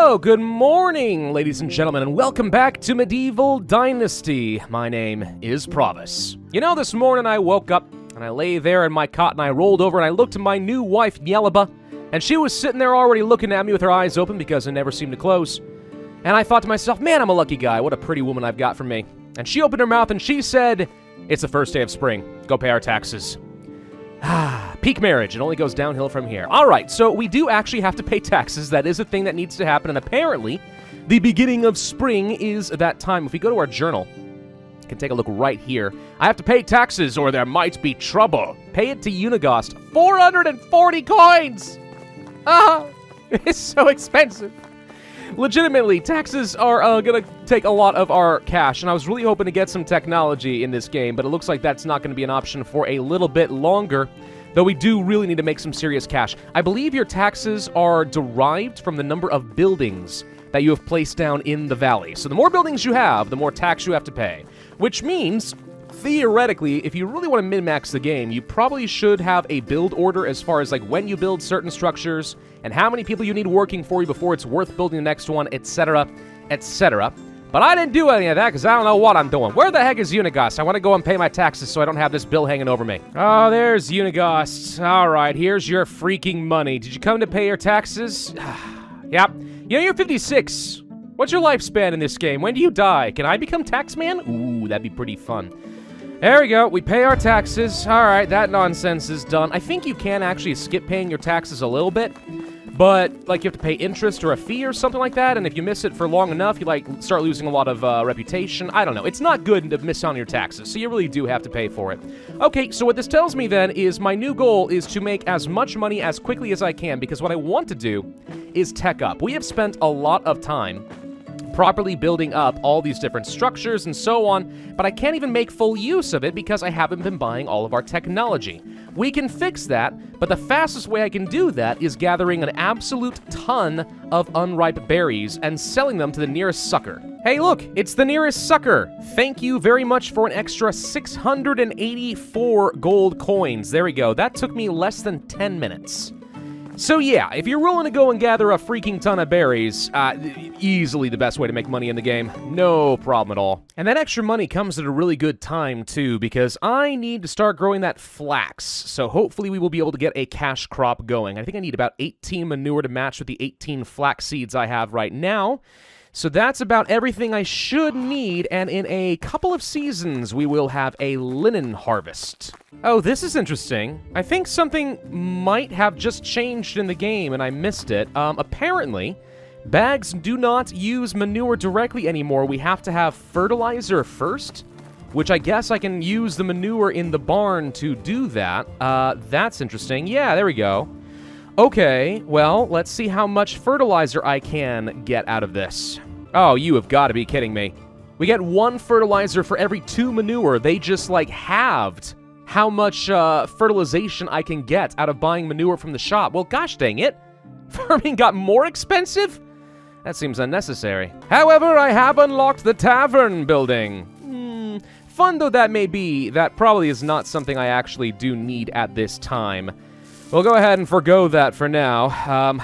Hello, good morning, ladies and gentlemen, and welcome back to Medieval Dynasty. My name is Pravus. You know, this morning I woke up, and I lay there in my cot, and I rolled over, and I looked at my new wife, Yelaba, and she was sitting there already looking at me with her eyes open because they never seemed to close. And I thought to myself, man, I'm a lucky guy. What a pretty woman I've got from me. And she opened her mouth, and she said, it's the first day of spring. Go pay our taxes. Peak marriage. It only goes downhill from here. All right, so we do actually have to pay taxes. That is a thing that needs to happen, and apparently the beginning of spring is that time. If we go to our journal, you can take a look right here. I have to pay taxes or there might be trouble. Pay it to Unigost. 440 coins! It's so expensive. Legitimately, taxes are going to take a lot of our cash, and I was really hoping to get some technology in this game, but it looks like that's not going to be an option for a little bit longer, though we do really need to make some serious cash. I believe your taxes are derived from the number of buildings that you have placed down in the valley. So the more buildings you have, the more tax you have to pay, which means theoretically, if you really want to min-max the game, you probably should have a build order as far as like when you build certain structures and how many people you need working for you before it's worth building the next one, etc., etc. But I didn't do any of that because I don't know what I'm doing. Where the heck is Unigost? I want to go and pay my taxes so I don't have this bill hanging over me. Oh, there's Unigost. All right, here's your freaking money. Did you come to pay your taxes? Yep. You know, you're 56. What's your lifespan in this game? When do you die? Can I become taxman? Ooh, that'd be pretty fun. There we go. We pay our taxes. All right, that nonsense is done. I think you can actually skip paying your taxes a little bit, but like you have to pay interest or a fee or something like that, and if you miss it for long enough, you like start losing a lot of reputation. I don't know. It's not good to miss on your taxes, so you really do have to pay for it. Okay, so what this tells me then is my new goal is to make as much money as quickly as I can, because what I want to do is tech up. We have spent a lot of time properly building up all these different structures and so on, but I can't even make full use of it because I haven't been buying all of our technology. We can fix that, but the fastest way I can do that is gathering an absolute ton of unripe berries and selling them to the nearest sucker. Hey look, it's the nearest sucker! Thank you very much for an extra 684 gold coins. There we go. That took me less than 10 minutes. So yeah, if you're willing to go and gather a freaking ton of berries, easily the best way to make money in the game. No problem at all. And that extra money comes at a really good time too, because I need to start growing that flax. So hopefully we will be able to get a cash crop going. I think I need about 18 manure to match with the 18 flax seeds I have right now. So that's about everything I should need, and in a couple of seasons, we will have a linen harvest. Oh, this is interesting. I think something might have just changed in the game, and I missed it. Apparently, bags do not use manure directly anymore. We have to have fertilizer first, which I guess I can use the manure in the barn to do that. That's interesting. Yeah, there we go. Okay, well, let's see how much fertilizer I can get out of this. Oh, you have got to be kidding me. We get 1 fertilizer for every 2 manure. They just, like, halved how much fertilization I can get out of buying manure from the shop. Well, gosh dang it. Farming got more expensive? That seems unnecessary. However, I have unlocked the tavern building. Fun though that may be, that probably is not something I actually do need at this time. We'll go ahead and forgo that for now.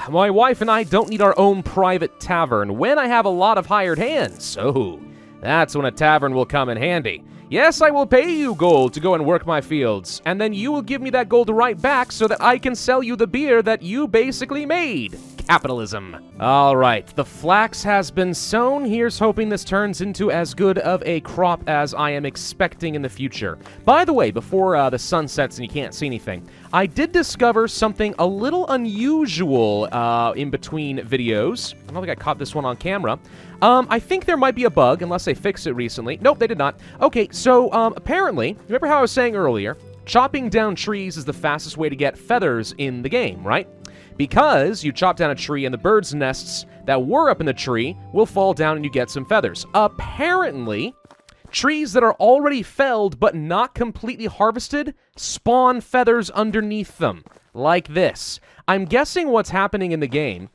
My wife and I don't need our own private tavern when I have a lot of hired hands. So, that's when a tavern will come in handy. Yes, I will pay you gold to go and work my fields, and then you will give me that gold right back so that I can sell you the beer that you basically made. Capitalism. All right, the flax has been sown. Here's hoping this turns into as good of a crop as I am expecting in the future. By the way, before the sun sets and you can't see anything, I did discover something a little unusual in between videos. I don't think I caught this one on camera. I think there might be a bug, unless they fixed it recently. Nope, they did not. Okay, so apparently, remember how I was saying earlier, chopping down trees is the fastest way to get feathers in the game, right? Because you chop down a tree and the birds' nests that were up in the tree will fall down and you get some feathers. Apparently, trees that are already felled but not completely harvested spawn feathers underneath them, like this. I'm guessing what's happening in the game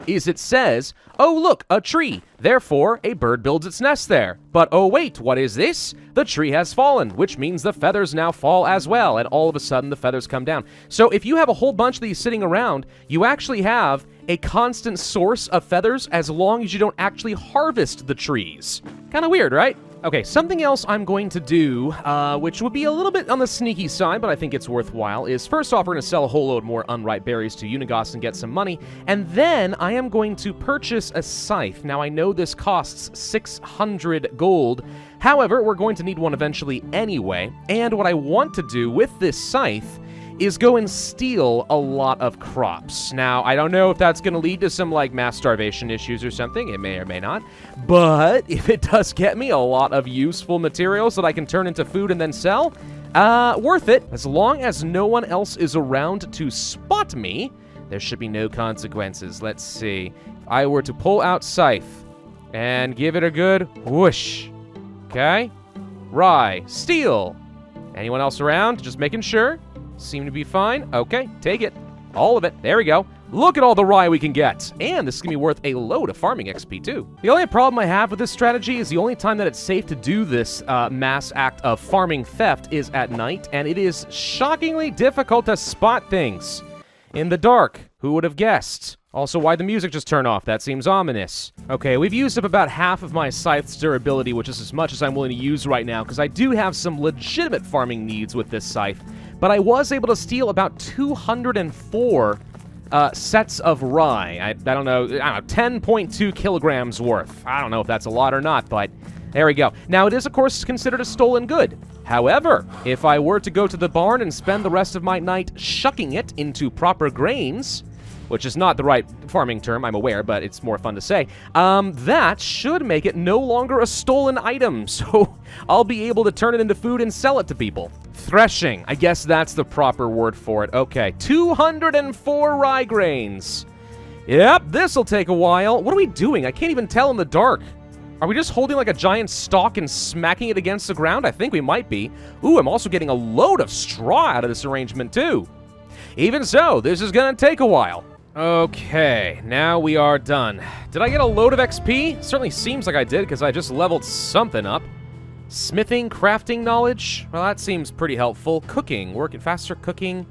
is it says, oh look, a tree, therefore a bird builds its nest there. But oh wait, what is this? The tree has fallen, which means the feathers now fall as well, and all of a sudden the feathers come down. So if you have a whole bunch of these sitting around, you actually have a constant source of feathers as long as you don't actually harvest the trees. Kind of weird, right? Okay, something else I'm going to do, which would be a little bit on the sneaky side, but I think it's worthwhile, is first off, we're going to sell a whole load more unripe berries to Unigos and get some money, and then I am going to purchase a scythe. Now, I know this costs 600 gold, however, we're going to need one eventually anyway, and what I want to do with this scythe is go and steal a lot of crops. Now, I don't know if that's going to lead to some, like, mass starvation issues or something. It may or may not. But if it does get me a lot of useful materials that I can turn into food and then sell, worth it. As long as no one else is around to spot me, there should be no consequences. Let's see. If I were to pull out Scythe and give it a good whoosh. Okay. Rye. Steal. Anyone else around? Just making sure. Seem to be fine. Okay, take it. All of it. There we go. Look at all the rye we can get. And this is going to be worth a load of farming XP, too. The only problem I have with this strategy is the only time that it's safe to do this mass act of farming theft is at night, and it is shockingly difficult to spot things in the dark. Who would have guessed? Also, why'd the music just turn off? That seems ominous. Okay, we've used up about half of my scythe's durability, which is as much as I'm willing to use right now, because I do have some legitimate farming needs with this scythe. But I was able to steal about 204 sets of rye. I don't know, 10.2 kilograms worth. I don't know if that's a lot or not, but there we go. Now, it is, of course, considered a stolen good. However, if I were to go to the barn and spend the rest of my night shucking it into proper grains, which is not the right farming term, I'm aware, but it's more fun to say, that should make it no longer a stolen item, so I'll be able to turn it into food and sell it to people. Threshing, I guess that's the proper word for it. Okay, 204 rye grains. Yep, this'll take a while. What are we doing? I can't even tell in the dark. Are we just holding like a giant stalk and smacking it against the ground? I think we might be. Ooh, I'm also getting a load of straw out of this arrangement, too. Even so, this is gonna take a while. Okay, now we are done. Did I get a load of XP? Certainly seems like I did, because I just leveled something up. Smithing, crafting knowledge? Well, that seems pretty helpful. Cooking, working faster cooking.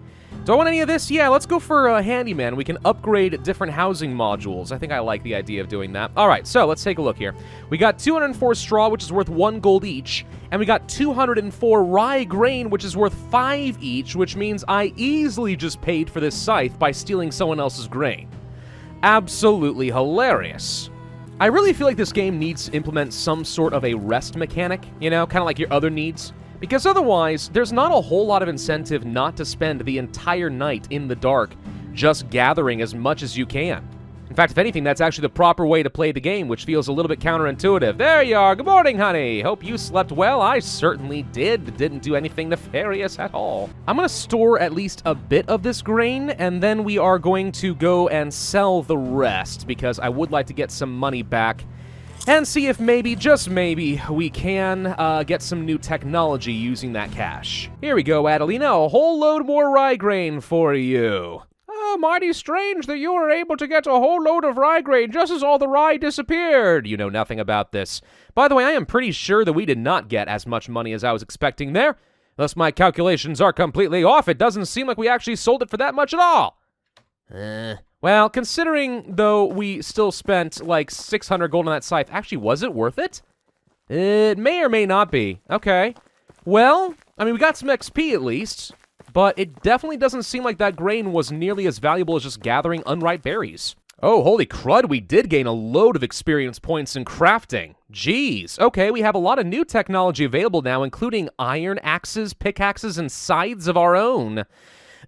Do I want any of this? Yeah, let's go for a handyman. We can upgrade different housing modules. I think I like the idea of doing that. All right, so let's take a look here. We got 204 straw, which is worth 1 gold each, and we got 204 rye grain, which is worth 5 each, which means I easily just paid for this scythe by stealing someone else's grain. Absolutely hilarious. I really feel like this game needs to implement some sort of a rest mechanic, you know, kind of like your other needs. Because otherwise, there's not a whole lot of incentive not to spend the entire night in the dark just gathering as much as you can. In fact, if anything, that's actually the proper way to play the game, which feels a little bit counterintuitive. There you are. Good morning, honey. Hope you slept well. I certainly did. Didn't do anything nefarious at all. I'm going to store at least a bit of this grain, and then we are going to go and sell the rest, because I would like to get some money back and see if maybe, just maybe, we can get some new technology using that cash. Here we go, Adelina. A whole load more rye grain for you. Oh, mighty strange that you were able to get a whole load of rye grain just as all the rye disappeared. You know nothing about this. By the way, I am pretty sure that we did not get as much money as I was expecting there. Thus, my calculations are completely off. It doesn't seem like we actually sold it for that much at all. Well, considering, though, we still spent, like, 600 gold on that scythe, actually, was it worth it? It may or may not be. Okay. Well, I mean, we got some XP at least, but it definitely doesn't seem like that grain was nearly as valuable as just gathering unripe berries. Oh, holy crud, we did gain a load of experience points in crafting. Jeez. Okay, we have a lot of new technology available now, including iron axes, pickaxes, and scythes of our own.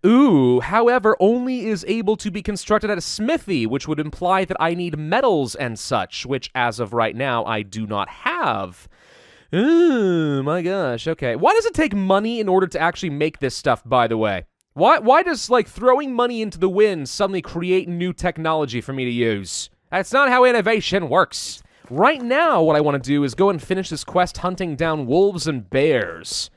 Ooh, however, only is able to be constructed at a smithy, which would imply that I need metals and such, which as of right now, I do not have. Ooh, my gosh, okay. Why does it take money in order to actually make this stuff, by the way? Why does, like, throwing money into the wind suddenly create new technology for me to use? That's not how innovation works. Right now, what I want to do is go and finish this quest hunting down wolves and bears.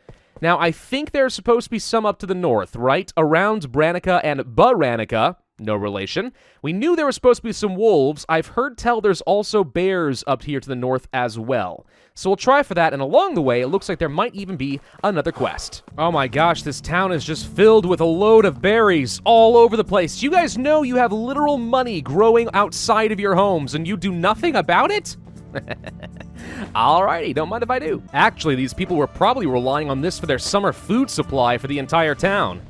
Now, I think there's supposed to be some up to the north, right? Around Branica and Baranica. No relation. We knew there were supposed to be some wolves. I've heard tell there's also bears up here to the north as well. So we'll try for that, and along the way, it looks like there might even be another quest. Oh my gosh, this town is just filled with a load of berries all over the place. You guys know you have literal money growing outside of your homes, and you do nothing about it? Alrighty, don't mind if I do. Actually, these people were probably relying on this for their summer food supply for the entire town.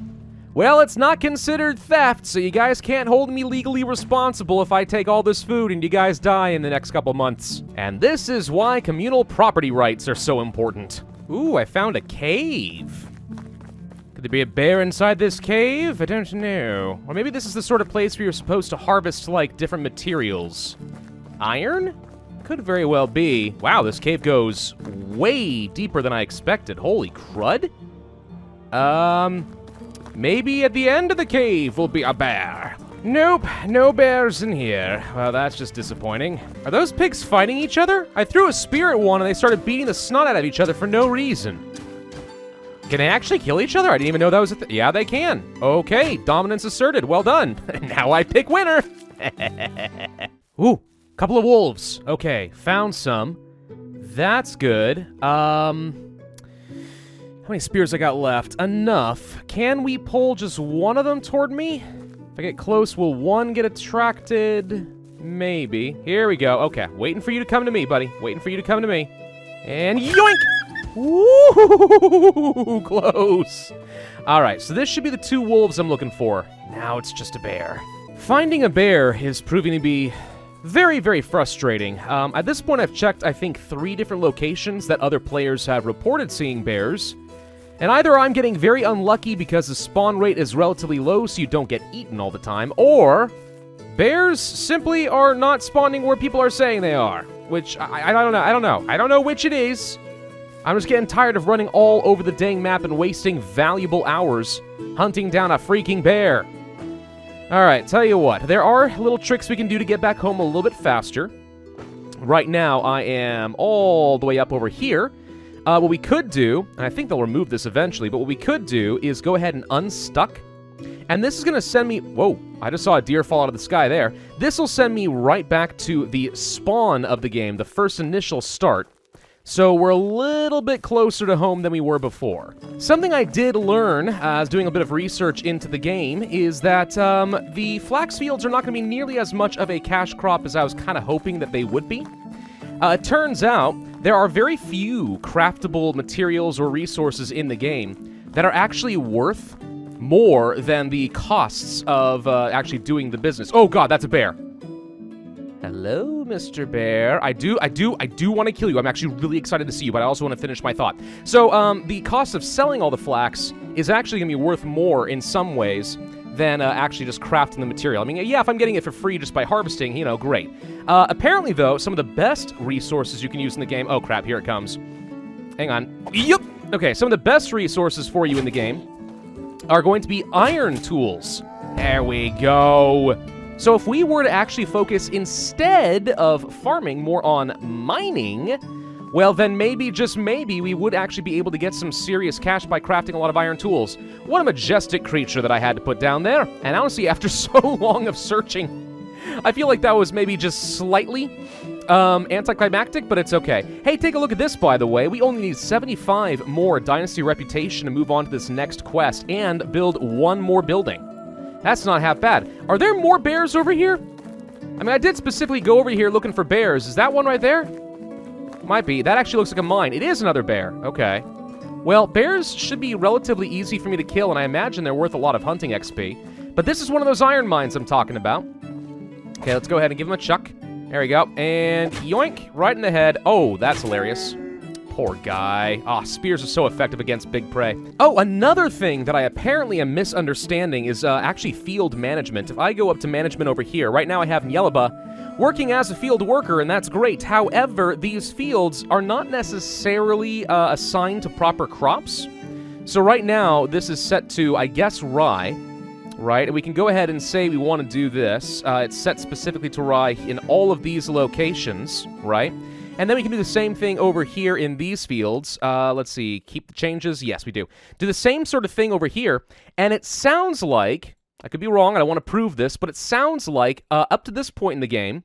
Well, it's not considered theft, so you guys can't hold me legally responsible if I take all this food and you guys die in the next couple months. And this is why communal property rights are so important. Ooh, I found a cave. Could there be a bear inside this cave? I don't know. Or maybe this is the sort of place where you're supposed to harvest, like, different materials. Iron? Could very well be. Wow, this cave goes way deeper than I expected. Holy crud. Maybe at the end of the cave will be a bear. Nope, no bears in here. Well, that's just disappointing. Are those pigs fighting each other? I threw a spear at one and they started beating the snot out of each other for no reason. Can they actually kill each other? I didn't even know that was a thing. Yeah, they can. Okay, dominance asserted. Well done. Now I pick winner. Ooh, couple of wolves. Okay, found some. That's good. How many spears I got left? Enough. Can we pull just one of them toward me? If I get close, will one get attracted? Maybe. Here we go. Okay, waiting for you to come to me, buddy. Waiting for you to come to me. And yoink! Woo! Close. All right, so this should be the two wolves I'm looking for. Now it's just a bear. Finding a bear is proving to be very, very frustrating. At this point, I've checked, I think, 3 different locations that other players have reported seeing bears. And either I'm getting very unlucky because the spawn rate is relatively low so you don't get eaten all the time, or bears simply are not spawning where people are saying they are. Which, I don't know. I don't know which it is. I'm just getting tired of running all over the dang map and wasting valuable hours hunting down a freaking bear. Alright, tell you what. There are little tricks we can do to get back home a little bit faster. Right now, I am all the way up over here. What we could do, and I think they'll remove this eventually, but what we could do is go ahead and unstuck. And this is going to send me... Whoa, I just saw a deer fall out of the sky there. This will send me right back to the spawn of the game, the first initial start. So we're a little bit closer to home than we were before. Something I did learn as doing a bit of research into the game is that the flax fields are not going to be nearly as much of a cash crop as I was kind of hoping that they would be. It turns out there are very few craftable materials or resources in the game that are actually worth more than the costs of actually doing the business. Oh god, that's a bear. Hello, Mr. Bear. I do want to kill you. I'm actually really excited to see you, but I also want to finish my thought. So, the cost of selling all the flax is actually going to be worth more in some ways than actually just crafting the material. I mean, yeah, if I'm getting it for free just by harvesting, you know, great. Apparently, though, some of the best resources you can use in the game... Oh, crap, here it comes. Hang on. Yep! Okay, some of the best resources for you in the game are going to be iron tools. There we go. So if we were to actually focus instead of farming more on mining, well, then maybe, just maybe, we would actually be able to get some serious cash by crafting a lot of iron tools. What a majestic creature that I had to put down there. And honestly, after so long of searching, I feel like that was maybe just slightly anticlimactic, but it's okay. Hey, take a look at this, by the way. We only need 75 more Dynasty reputation to move on to this next quest and build one more building. That's not half bad. Are there more bears over here? I mean, I did specifically go over here looking for bears. Is that one right there? Might be. That actually looks like a mine. It is another bear. Okay. Well, bears should be relatively easy for me to kill, and I imagine they're worth a lot of hunting XP. But this is one of those iron mines I'm talking about. Okay, let's go ahead and give him a chuck. There we go. And yoink, right in the head. Oh, that's hilarious. Poor guy. Ah, spears are so effective against big prey. Oh, another thing that I apparently am misunderstanding is actually field management. If I go up to management over here, right now I have Nyelaba working as a field worker, and that's great. However, these fields are not necessarily assigned to proper crops. So right now, this is set to, I guess, rye. Right, and we can go ahead and say we want to do this. It's set specifically to rye in all of these locations, right? And then we can do the same thing over here in these fields. Let's see, keep the changes. Yes, we do. Do the same sort of thing over here, and it sounds like I could be wrong. I don't want to prove this, but it sounds like up to this point in the game,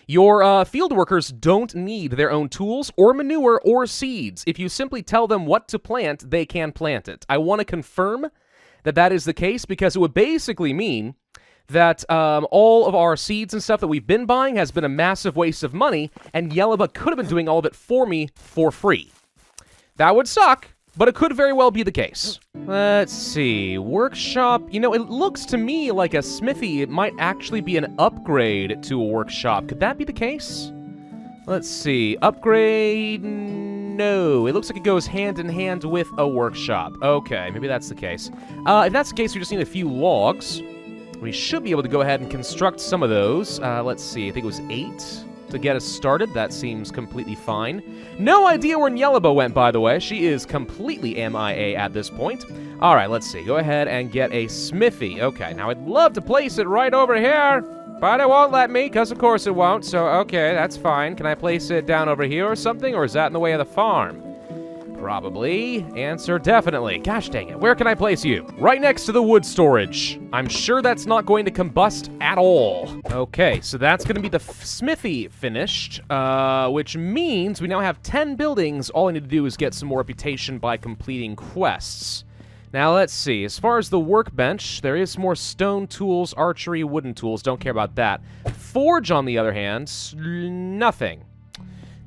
your field workers don't need their own tools or manure or seeds. If you simply tell them what to plant, they can plant it. I want to confirm that that is the case because it would basically mean that all of our seeds and stuff that we've been buying has been a massive waste of money, and Yellowa could have been doing all of it for me for free. That would suck, but it could very well be the case. Let's see. Workshop. You know, it looks to me like a smithy. It might actually be an upgrade to a workshop. Could that be the case? Let's see. Upgrade. No. It looks like it goes hand in hand with a workshop. Okay, maybe that's the case. If that's the case, we just need a few logs. We should be able to go ahead and construct some of those. Let's see. I think it was 8 to get us started. That seems completely fine. No idea where Yellowa went, by the way. She is completely MIA at this point. All right, let's see. Go ahead and get a smithy. Okay, now I'd love to place it right over here, but it won't let me, because of course it won't. So, okay, that's fine. Can I place it down over here or something, or is that in the way of the farm? Probably. Answer definitely. Gosh dang it. Where can I place you? Right next to the wood storage. I'm sure that's not going to combust at all. Okay, so that's going to be the smithy finished, which means we now have 10 buildings. All I need to do is get some more reputation by completing quests. Now, let's see. As far as the workbench, there is more stone tools, archery, wooden tools. Don't care about that. Forge, on the other hand, nothing.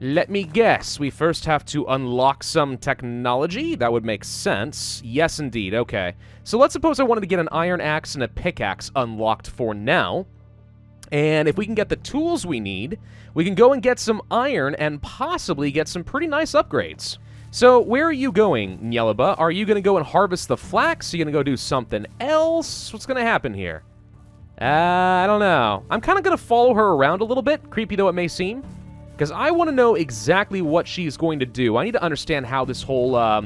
Let me guess. We first have to unlock some technology? That would make sense. Yes, indeed. Okay. So let's suppose I wanted to get an iron axe and a pickaxe unlocked for now. And if we can get the tools we need, we can go and get some iron and possibly get some pretty nice upgrades. So where are you going, Yellowa? Are you going to go and harvest the flax? Are you going to go do something else? What's going to happen here? I don't know. I'm kind of going to follow her around a little bit, creepy though it may seem. Because I want to know exactly what she's going to do. I need to understand how this whole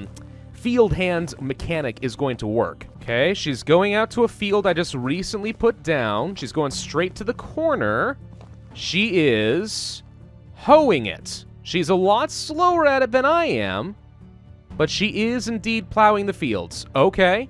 field hand mechanic is going to work. Okay, she's going out to a field I just recently put down. She's going straight to the corner. She is hoeing it. She's a lot slower at it than I am, but she is indeed plowing the fields. Okay,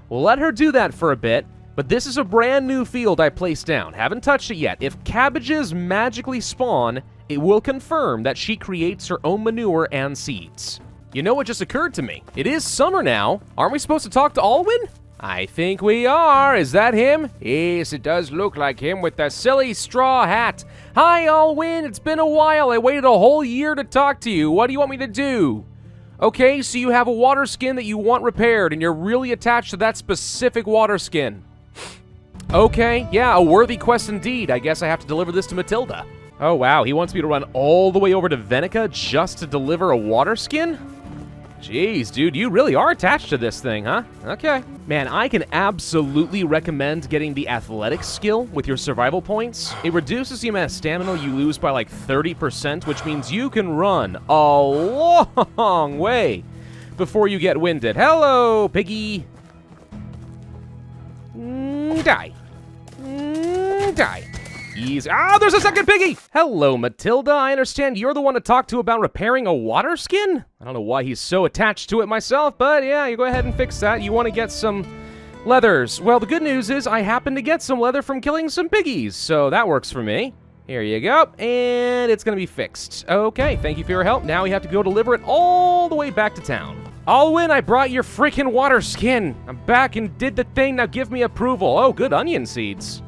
we'll let her do that for a bit. But this is a brand new field I placed down. Haven't touched it yet. If cabbages magically spawn, it will confirm that she creates her own manure and seeds. You know what just occurred to me? It is summer now. Aren't we supposed to talk to Alwyn? I think we are. Is that him? Yes, it does look like him with the silly straw hat. Hi, Alwyn. It's been a while. I waited a whole year to talk to you. What do you want me to do? Okay, so you have a water skin that you want repaired, and you're really attached to that specific water skin. Okay, yeah, a worthy quest indeed. I guess I have to deliver this to Matilda. Oh, wow, he wants me to run all the way over to Venica just to deliver a water skin? Jeez, dude, you really are attached to this thing, huh? Okay. Man, I can absolutely recommend getting the athletics skill with your survival points. It reduces the amount of stamina you lose by like 30%, which means you can run a long way before you get winded. Hello, piggy. Die. Die. Easy. Ah, there's a second piggy! Hello, Matilda. I understand you're the one to talk to about repairing a water skin? I don't know why he's so attached to it myself, but yeah, you go ahead and fix that. You want to get some leathers. Well, the good news is I happen to get some leather from killing some piggies, so that works for me. Here you go, and it's going to be fixed. Okay, thank you for your help. Now we have to go deliver it all the way back to town. Alwyn, I brought your freaking water skin. I'm back and did the thing. Now give me approval. Oh, good onion seeds.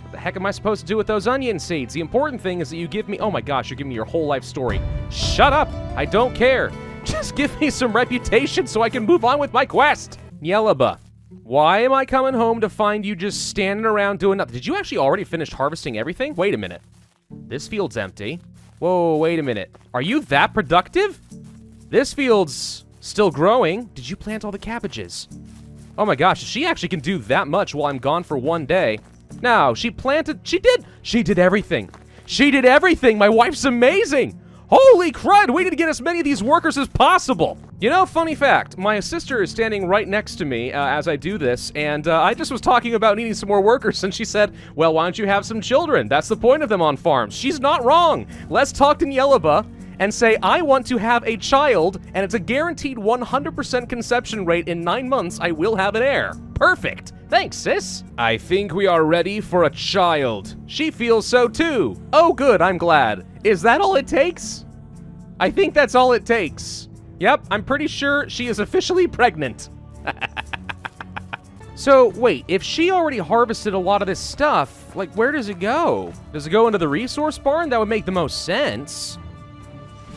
What the heck am I supposed to do with those onion seeds? The important thing is that you give me... Oh my gosh, you're giving me your whole life story. Shut up. I don't care. Just give me some reputation so I can move on with my quest. Yellowa, why am I coming home to find you just standing around doing nothing? Did you actually already finish harvesting everything? Wait a minute. This field's empty. Whoa, wait a minute. Are you that productive? This field's still growing. Did you plant all the cabbages? Oh my gosh, she actually can do that much while I'm gone for one day. No, she planted... She did everything. She did everything. My wife's amazing. Holy crud, we need to get as many of these workers as possible. You know, funny fact, my sister is standing right next to me as I do this, and I just was talking about needing some more workers, and she said, well, why don't you have some children? That's the point of them on farms. She's not wrong. Let's talk to Yellowa and say, I want to have a child, and it's a guaranteed 100% conception rate in 9 months, I will have an heir. Perfect. Thanks, sis. I think we are ready for a child. She feels so too. Oh, good, I'm glad. Is that all it takes? I think that's all it takes. Yep, I'm pretty sure she is officially pregnant. So, wait, if she already harvested a lot of this stuff, like, where does it go? Does it go into the resource barn? That would make the most sense.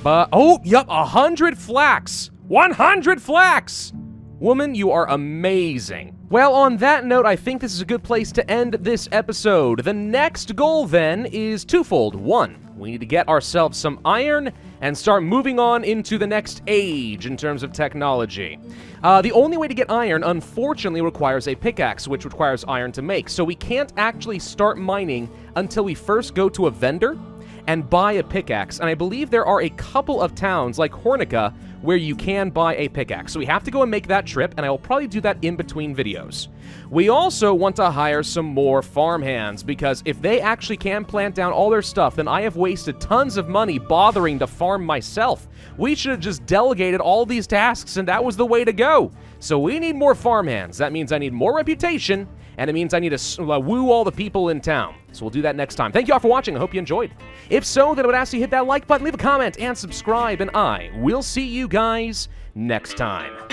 But, oh, yep, 100 flax. 100 flax! Woman, you are amazing. Well, on that note, I think this is a good place to end this episode. The next goal, then, is twofold. One, we need to get ourselves some iron and start moving on into the next age in terms of technology. The only way to get iron, unfortunately, requires a pickaxe, which requires iron to make. So we can't actually start mining until we first go to a vendor and buy a pickaxe. And I believe there are a couple of towns, like Hornica, where you can buy a pickaxe. So we have to go and make that trip, and I will probably do that in between videos. We also want to hire some more farmhands, because if they actually can plant down all their stuff, then I have wasted tons of money bothering to farm myself. We should have just delegated all these tasks, and that was the way to go. So we need more farmhands. That means I need more reputation, and it means I need to woo all the people in town. So we'll do that next time. Thank you all for watching. I hope you enjoyed. If so, then I would ask you to hit that like button, leave a comment, and subscribe, and I will see you guys next time.